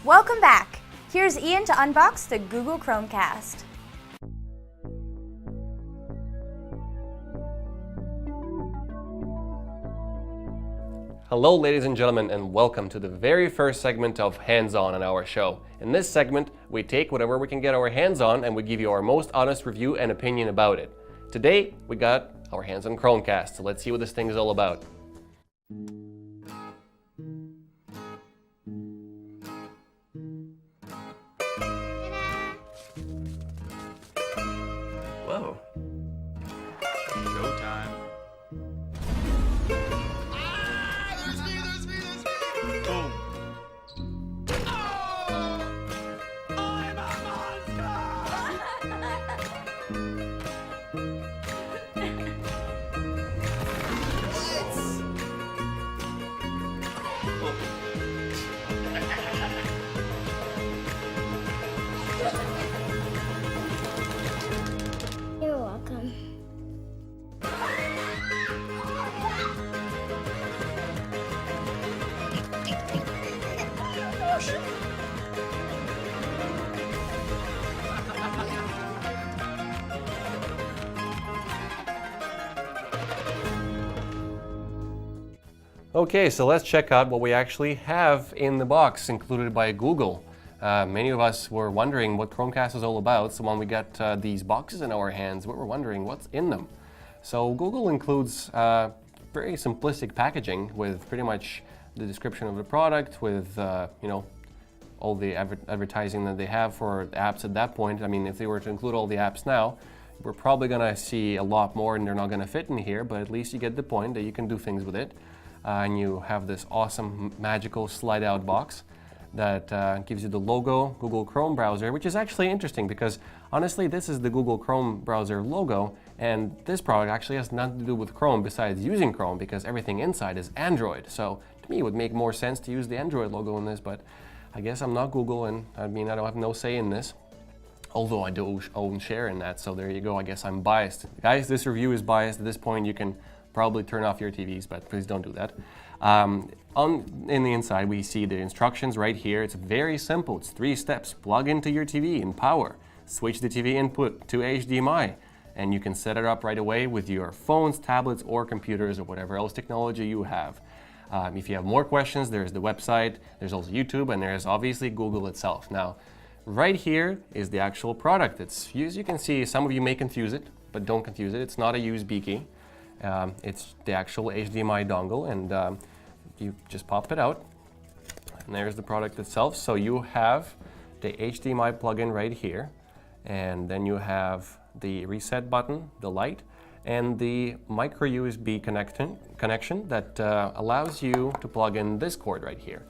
Welcome back! Here's Ian to unbox the Google Chromecast. Hello ladies and gentlemen, and welcome to the very first segment of Hands-On on our show. In this segment, we take whatever we can get our hands on and we give you our most honest review and opinion about it. Today, we got our hands on Chromecast, so let's see what this thing is all about. Whoa. Showtime. Boom. Oh! I'm a You're welcome. Okay, so let's check out what we actually have in the box included by Google. Many of us were wondering what Chromecast is all about, so when we got these boxes in our hands, we were wondering what's in them. So Google includes very simplistic packaging with pretty much the description of the product, with all the advertising that they have for apps at that point. I mean, if they were to include all the apps now, we're probably going to see a lot more and they're not going to fit in here, but at least you get the point that you can do things with it. And you have this awesome magical slide out box that gives you the logo Google Chrome browser, which is actually interesting because honestly this is the Google Chrome browser logo, and this product actually has nothing to do with Chrome besides using Chrome because everything inside is Android. So to me it would make more sense to use the Android logo in this, but I guess I'm not Google, and I mean I don't have no say in this, although I do own share in that, so there you go. I guess I'm biased. Guys, this review is biased. At this point you can probably turn off your TVs, but please don't do that. In the inside, we see the instructions right here. It's very simple. It's 3 steps. Plug into your TV and power. Switch the TV input to HDMI, and you can set it up right away with your phones, tablets, or computers, or whatever else technology you have. If you have more questions, there's the website, there's also YouTube, and there's obviously Google itself. Now, right here is the actual product. As you can see, some of you may confuse it, but don't confuse it. It's not a USB key. It's the actual HDMI dongle, and you just pop it out, and there's the product itself. So you have the HDMI plug-in right here, and then you have the reset button, the light, and the micro USB connection that allows you to plug in this cord right here.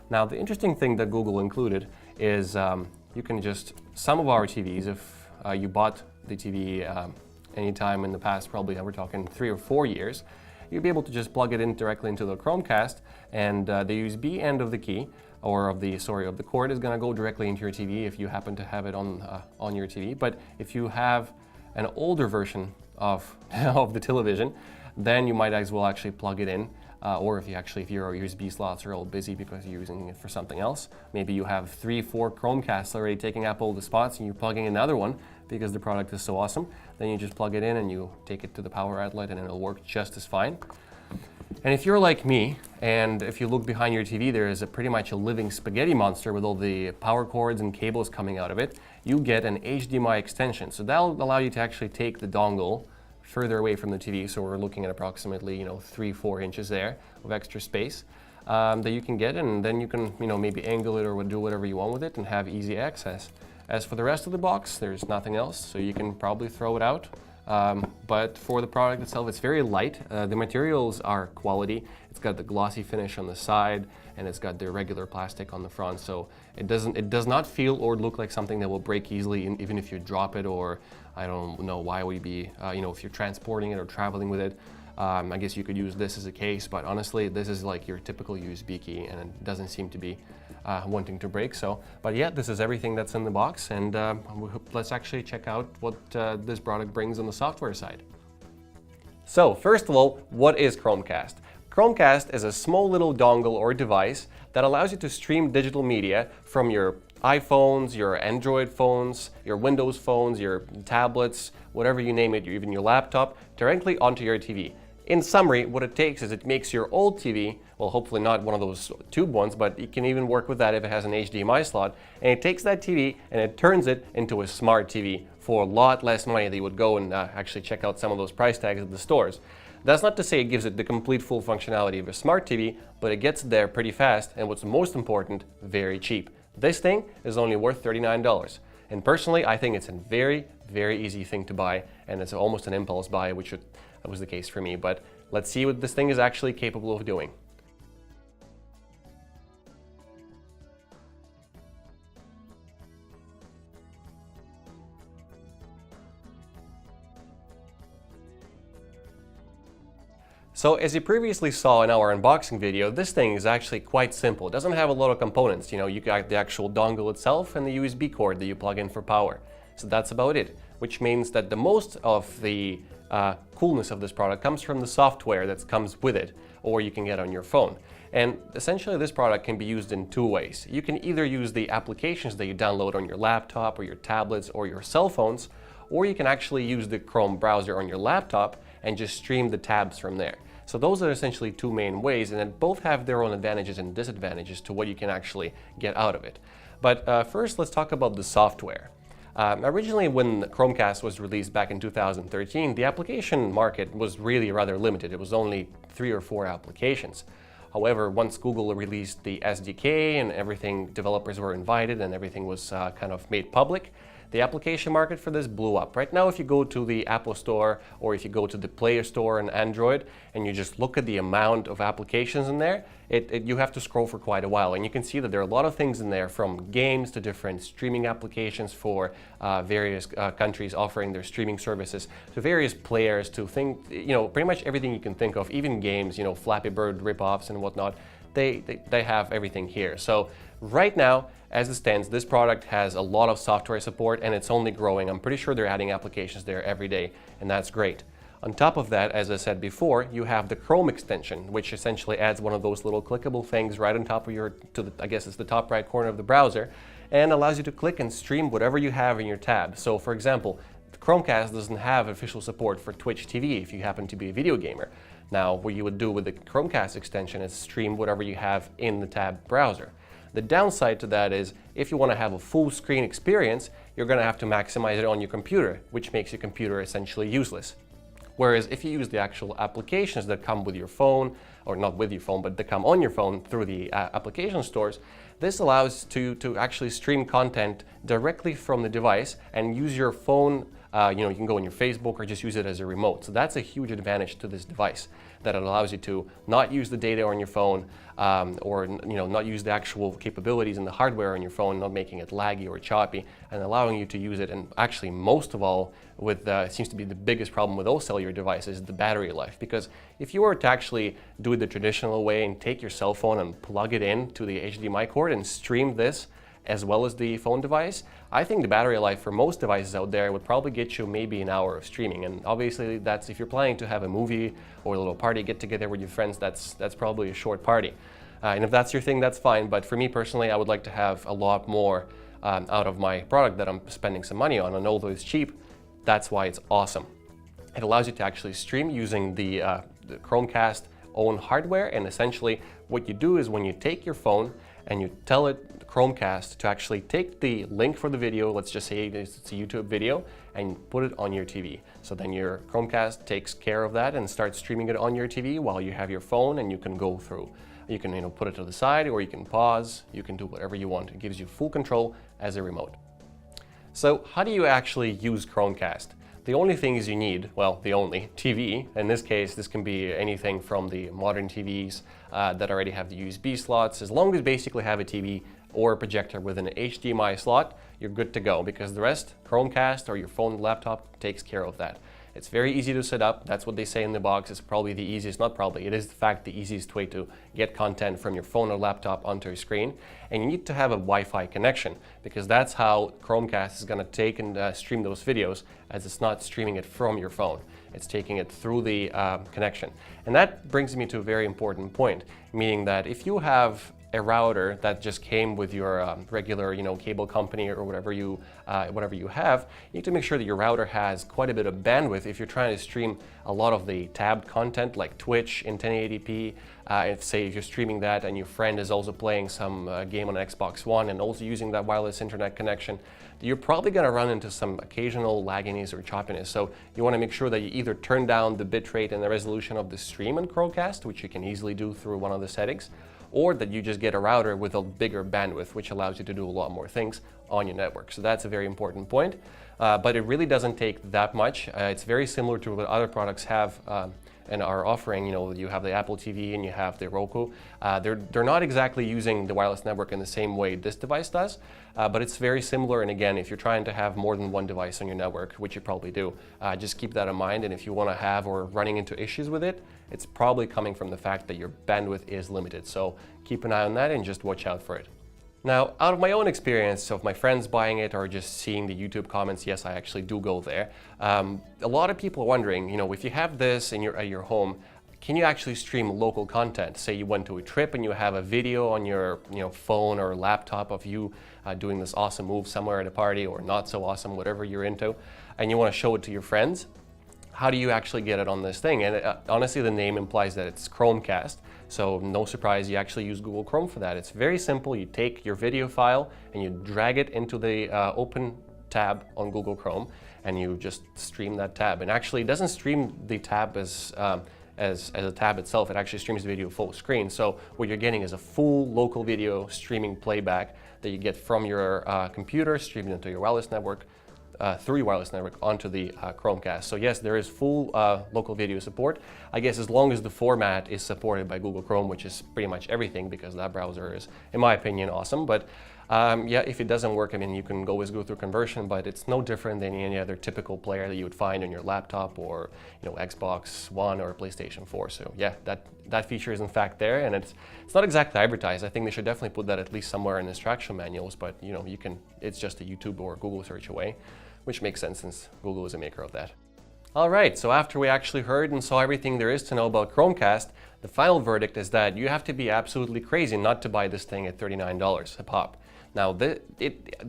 Now the interesting thing that Google included is you can just, some of our TVs, if you bought the TV anytime in the past, probably we're talking 3 or 4 years, you'll be able to just plug it in directly into the Chromecast, and the USB end of the key, or of the cord, is going to go directly into your TV if you happen to have it on your TV. But if you have an older version of the television, then you might as well actually plug it in. Or if your USB slots are all busy because you're using it for something else, maybe you have 3-4 Chromecasts already taking up all the spots and you're plugging in another one because the product is so awesome, then you just plug it in and you take it to the power outlet and it'll work just as fine. And if you're like me, and if you look behind your TV, there is pretty much a living spaghetti monster with all the power cords and cables coming out of it, you get an HDMI extension. So that'll allow you to actually take the dongle further away from the TV, so we're looking at approximately 3-4 inches there of extra space that you can get, and then you can maybe angle it or do whatever you want with it and have easy access. As for the rest of the box, there's nothing else, so you can probably throw it out. But for the product itself, it's very light. The materials are quality. It's got the glossy finish on the side, and it's got the regular plastic on the front, so it does not feel or look like something that will break easily, even if you drop it, or I don't know why would you be, if you're transporting it or traveling with it. I guess you could use this as a case, but honestly, this is like your typical USB key, and it doesn't seem to be wanting to break. So, but yeah, this is everything that's in the box, and let's actually check out what this product brings on the software side. So first of all, what is Chromecast? Chromecast is a small little dongle or device that allows you to stream digital media from your iPhones, your Android phones, your Windows phones, your tablets, whatever you name it, even your laptop, directly onto your TV. In summary, what it takes is it makes your old TV, well, hopefully not one of those tube ones, but it can even work with that if it has an HDMI slot, and it takes that TV and it turns it into a smart TV for a lot less money than you would go and actually check out some of those price tags at the stores. That's not to say it gives it the complete full functionality of a smart TV, but it gets there pretty fast, and what's most important, very cheap. This thing is only worth $39. And personally, I think it's a very, very easy thing to buy, and it's almost an impulse buy, which was the case for me. But let's see what this thing is actually capable of doing. So as you previously saw in our unboxing video, this thing is actually quite simple. It doesn't have a lot of components. You got the actual dongle itself and the USB cord that you plug in for power. So that's about it, which means that the most of the coolness of this product comes from the software that comes with it, or you can get on your phone. And essentially this product can be used in two ways. You can either use the applications that you download on your laptop or your tablets or your cell phones, or you can actually use the Chrome browser on your laptop and just stream the tabs from there. So those are essentially two main ways, and then both have their own advantages and disadvantages to what you can actually get out of it. But first, let's talk about the software. Originally, when Chromecast was released back in 2013, the application market was really rather limited. It was only 3 or 4 applications. However, once Google released the SDK and everything, developers were invited and everything was kind of made public, the application market for this blew up. Right now, if you go to the Apple Store or if you go to the Play Store on Android and you just look at the amount of applications in there, you have to scroll for quite a while. And you can see that there are a lot of things in there, from games to different streaming applications for various countries offering their streaming services, to various players, to pretty much everything you can think of, even games, Flappy Bird ripoffs and whatnot. They have everything here. So right now, as it stands, this product has a lot of software support and it's only growing. I'm pretty sure they're adding applications there every day, and that's great. On top of that, as I said before, you have the Chrome extension, which essentially adds one of those little clickable things right on top of I guess it's the top right corner of the browser, and allows you to click and stream whatever you have in your tab. So for example, Chromecast doesn't have official support for Twitch TV if you happen to be a video gamer. Now, what you would do with the Chromecast extension is stream whatever you have in the tab browser. The downside to that is if you want to have a full screen experience, you're going to have to maximize it on your computer, which makes your computer essentially useless. Whereas if you use the actual applications that come with your phone, or not with your phone, but that come on your phone through the application stores, this allows to actually stream content directly from the device and use your phone. You can go on your Facebook or just use it as a remote. So that's a huge advantage to this device, that it allows you to not use the data on your phone, or not use the actual capabilities in the hardware on your phone, not making it laggy or choppy, and allowing you to use it. And actually, most of all, seems to be the biggest problem with all cellular devices, the battery life. Because if you were to actually do it the traditional way and take your cell phone and plug it in to the HDMI cord and stream this as well as the phone device, I think the battery life for most devices out there would probably get you maybe an hour of streaming. And obviously, that's if you're planning to have a movie or a little party get together with your friends, that's probably a short party. And if that's your thing, that's fine. But for me personally, I would like to have a lot more out of my product that I'm spending some money on. And although it's cheap, that's why it's awesome. It allows you to actually stream using the Chromecast own hardware. And essentially, what you do is when you take your phone and you tell it, Chromecast, to actually take the link for the video, let's just say it's a YouTube video, and put it on your TV. So then your Chromecast takes care of that and starts streaming it on your TV while you have your phone, and you can go through. You can put it to the side, or you can pause, you can do whatever you want. It gives you full control as a remote. So how do you actually use Chromecast? The only things you need, well, the only TV, in this case, this can be anything from the modern TVs that already have the USB slots. As long as you basically have a TV or a projector with an HDMI slot, you're good to go, because the rest, Chromecast or your phone, laptop, takes care of that. It's very easy to set up. That's what they say in the box. It's probably the easiest, not probably, it is in fact the easiest way to get content from your phone or laptop onto your screen. And you need to have a Wi-Fi connection, because that's how Chromecast is going to take and stream those videos, as it's not streaming it from your phone. It's taking it through the connection. And that brings me to a very important point, meaning that if you have a router that just came with your regular, cable company or whatever you have, you need to make sure that your router has quite a bit of bandwidth if you're trying to stream a lot of the tabbed content like Twitch in 1080p. If you're streaming that and your friend is also playing some game on Xbox One and also using that wireless internet connection, you're probably going to run into some occasional lagginess or choppiness. So you want to make sure that you either turn down the bitrate and the resolution of the stream in Chromecast, which you can easily do through one of the settings, or that you just get a router with a bigger bandwidth, which allows you to do a lot more things on your network. So that's a very important point. But it really doesn't take that much. It's very similar to what other products have and are offering. You have the Apple TV and you have the Roku. They're not exactly using the wireless network in the same way this device does, but it's very similar. And again, if you're trying to have more than one device on your network, which you probably do, just keep that in mind. And if you want to have or running into issues with it, it's probably coming from the fact that your bandwidth is limited. So keep an eye on that and just watch out for it. Now, out of my own experience of my friends buying it or just seeing the YouTube comments, yes, I actually do go there. A lot of people are wondering, if you have this at your home, can you actually stream local content? Say you went to a trip and you have a video on your phone or laptop of you doing this awesome move somewhere at a party, or not so awesome, whatever you're into, and you want to show it to your friends. How do you actually get it on this thing? And honestly, the name implies that it's Chromecast. So no surprise, you actually use Google Chrome for that. It's very simple. You take your video file and you drag it into the open tab on Google Chrome, and you just stream that tab. And actually, it doesn't stream the tab as a tab itself. It actually streams the video full screen. So what you're getting is a full local video streaming playback that you get from your computer, streaming into your wireless network, through your wireless network onto the Chromecast. So yes, there is full local video support. I guess as long as the format is supported by Google Chrome, which is pretty much everything, because that browser is, in my opinion, awesome. But yeah, if it doesn't work, you can always go through conversion, but it's no different than any other typical player that you would find on your laptop or Xbox One or PlayStation 4. So yeah, that feature is in fact there, and it's not exactly advertised. I think they should definitely put that at least somewhere in instruction manuals, but it's just a YouTube or Google search away, which makes sense since Google is a maker of that. All right, so after we actually heard and saw everything there is to know about Chromecast, the final verdict is that you have to be absolutely crazy not to buy this thing at $39 a pop. Now, the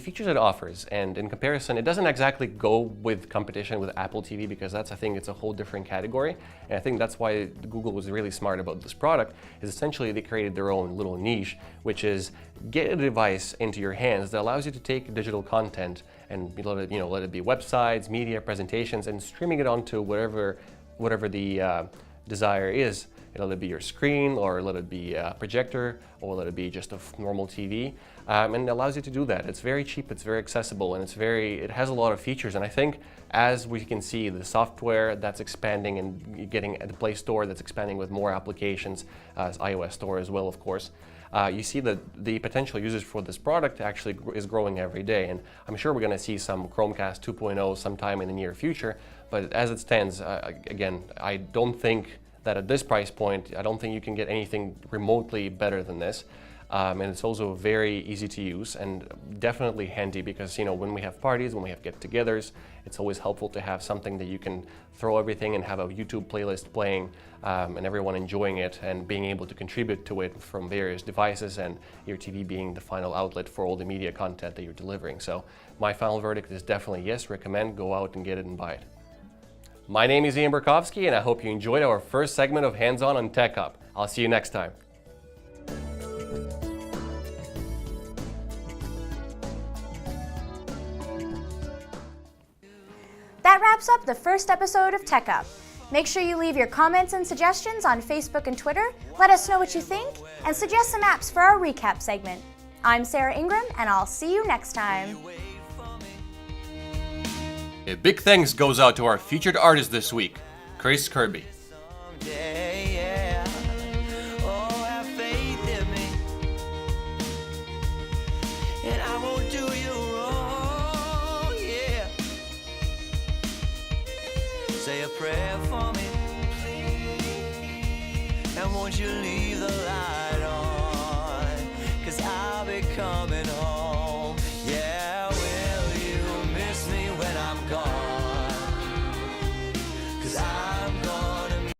features it offers, and in comparison, it doesn't exactly go with competition with Apple TV, because I think it's a whole different category. And I think that's why Google was really smart about this product, is essentially they created their own little niche, which is get a device into your hands that allows you to take digital content and let it be websites, media, presentations, and streaming it onto whatever the desire is. Let it be your screen, or let it be a projector, or let it be just a normal TV, and it allows you to do that. It's very cheap, it's very accessible, and it has a lot of features. And I think, as we can see, the software that's expanding and getting at the Play Store that's expanding with more applications, iOS Store as well, of course. You see that the potential users for this product actually is growing every day, and I'm sure we're going to see some Chromecast 2.0 sometime in the near future. But as it stands, again, I don't think that at this price point, I don't think you can get anything remotely better than this. And it's also very easy to use and definitely handy, because when we have parties, when we have get-togethers, it's always helpful to have something that you can throw everything and have a YouTube playlist playing, and everyone enjoying it and being able to contribute to it from various devices, and your TV being the final outlet for all the media content that you're delivering. So my final verdict is definitely yes, recommend, go out and get it and buy it. My name is Ian Burkowski, and I hope you enjoyed our first segment of Hands-On on TechUp. I'll see you next time. That wraps up the first episode of TechUp. Make sure you leave your comments and suggestions on Facebook and Twitter. Let us know what you think, and suggest some apps for our recap segment. I'm Sarah Ingram, and I'll see you next time. A big thanks goes out to our featured artist this week, Chris Kirby. Say a prayer for me, and won't you leave the light on, 'cause I'll be coming